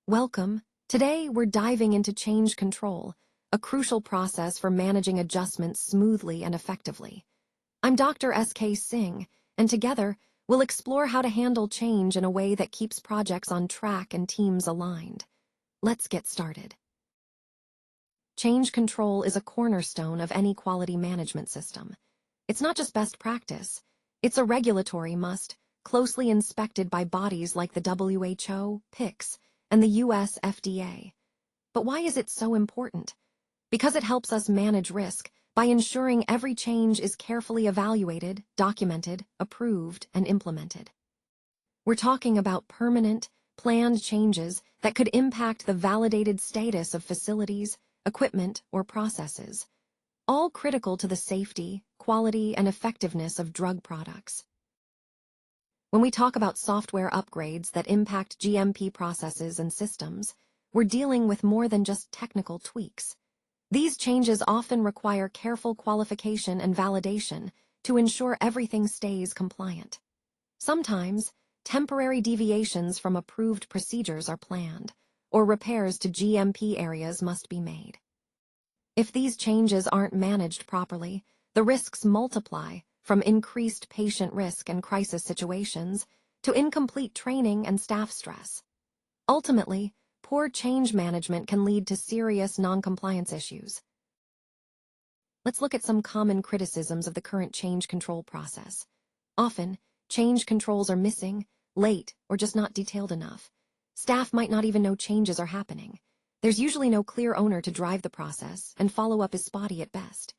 Welcome. Today, we're diving into change control, a crucial process for managing adjustments smoothly and effectively. I'm Dr. S.K. Singh, and together, we'll explore how to handle change in a way that keeps projects on track and teams aligned. Let's get started. Change control is a cornerstone of any quality management system. It's not just best practice, it's a regulatory must, closely inspected by bodies like the WHO, PICS, and the US FDA. But why is it so important? Because it helps us manage risk by ensuring every change is carefully evaluated, documented, approved, and implemented. We're talking about permanent, planned changes that could impact the validated status of facilities, equipment, or processes, all critical to the safety, quality, and effectiveness of drug products. When we talk about software upgrades that impact GMP processes and systems, we're dealing with more than just technical tweaks. These changes often require careful qualification and validation to ensure everything stays compliant. Sometimes, temporary deviations from approved procedures are planned, or repairs to GMP areas must be made. If these changes aren't managed properly, the risks multiply, from increased patient risk and crisis situations to incomplete training and staff stress. Ultimately, poor change management can lead to serious non-compliance issues. Let's look at some common criticisms of the current change control process. Often, change controls are missing, late, or just not detailed enough. Staff might not even know changes are happening. There's usually no clear owner to drive the process, and follow-up is spotty at best.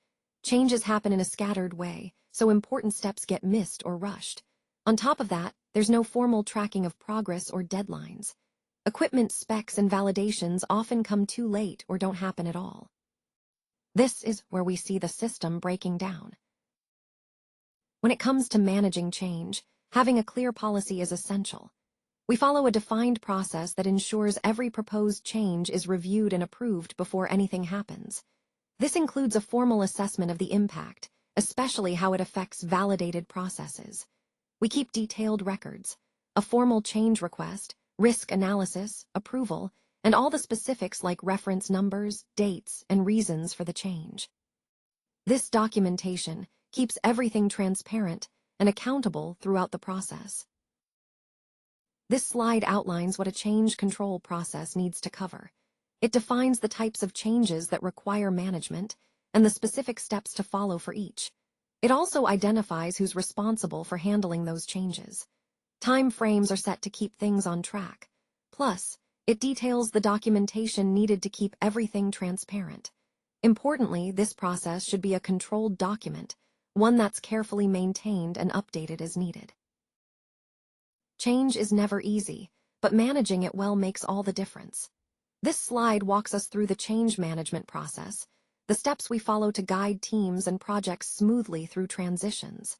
Changes happen in a scattered way, so important steps get missed or rushed. On top of that, there's no formal tracking of progress or deadlines. Equipment specs and validations often come too late or don't happen at all. This is where we see the system breaking down. When it comes to managing change, having a clear policy is essential. We follow a defined process that ensures every proposed change is reviewed and approved before anything happens. This includes a formal assessment of the impact, especially how it affects validated processes. We keep detailed records, a formal change request, risk analysis, approval, and all the specifics like reference numbers, dates, and reasons for the change. This documentation keeps everything transparent and accountable throughout the process. This slide outlines what a change control process needs to cover. It defines the types of changes that require management and the specific steps to follow for each. It also identifies who's responsible for handling those changes. Time frames are set to keep things on track. Plus, it details the documentation needed to keep everything transparent. Importantly, this process should be a controlled document, one that's carefully maintained and updated as needed. Change is never easy, but managing it well makes all the difference. This slide walks us through the change management process, the steps we follow to guide teams and projects smoothly through transitions.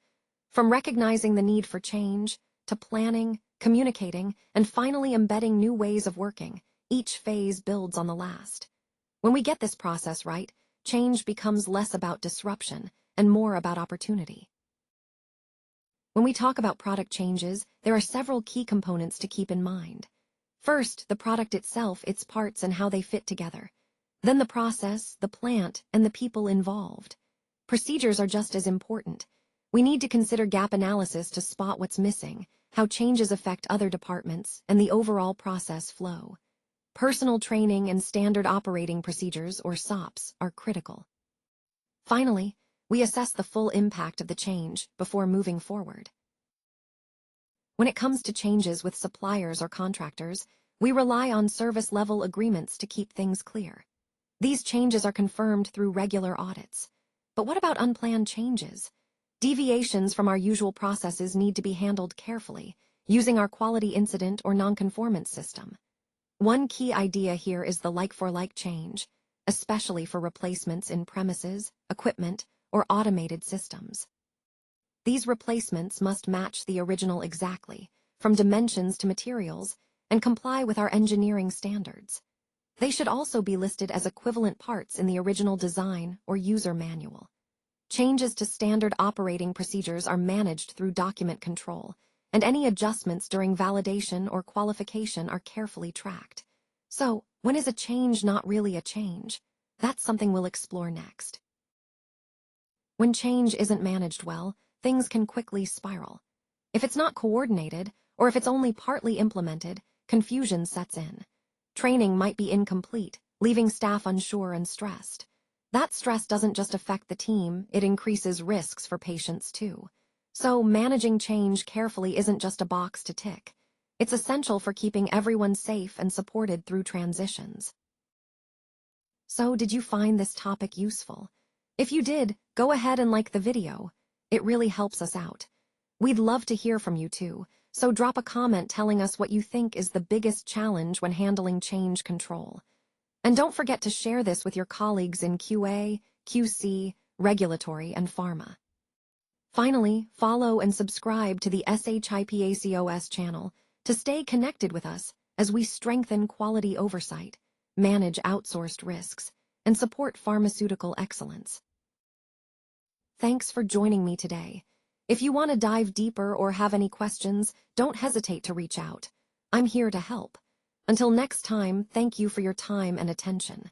From recognizing the need for change, to planning, communicating, and finally embedding new ways of working, each phase builds on the last. When we get this process right, change becomes less about disruption and more about opportunity. When we talk about product changes, there are several key components to keep in mind. First, the product itself, its parts, and how they fit together. Then the process, the plant, and the people involved. Procedures are just as important. We need to consider gap analysis to spot what's missing, how changes affect other departments, and the overall process flow. Personal training and standard operating procedures, or SOPs, are critical. Finally, we assess the full impact of the change before moving forward. When it comes to changes with suppliers or contractors, we rely on service-level agreements to keep things clear. These changes are confirmed through regular audits. But what about unplanned changes? Deviations from our usual processes need to be handled carefully, using our quality incident or nonconformance system. One key idea here is the like-for-like change, especially for replacements in premises, equipment, or automated systems. These replacements must match the original exactly, from dimensions to materials, and comply with our engineering standards. They should also be listed as equivalent parts in the original design or user manual. Changes to standard operating procedures are managed through document control, and any adjustments during validation or qualification are carefully tracked. So, when is a change not really a change? That's something we'll explore next. When change isn't managed well, things can quickly spiral. If it's not coordinated, or if it's only partly implemented, confusion sets in. Training might be incomplete, leaving staff unsure and stressed. That stress doesn't just affect the team, it increases risks for patients too. So managing change carefully isn't just a box to tick. It's essential for keeping everyone safe and supported through transitions. So did you find this topic useful? If you did, go ahead and like the video. It really helps us out. We'd love to hear from you too, so drop a comment telling us what you think is the biggest challenge when handling change control. And don't forget to share this with your colleagues in QA, QC, regulatory, and pharma. Finally, follow and subscribe to the Siphacos channel to stay connected with us as we strengthen quality oversight, manage outsourced risks, and support pharmaceutical excellence. Thanks for joining me today. If you want to dive deeper or have any questions, don't hesitate to reach out. I'm here to help. Until next time, thank you for your time and attention.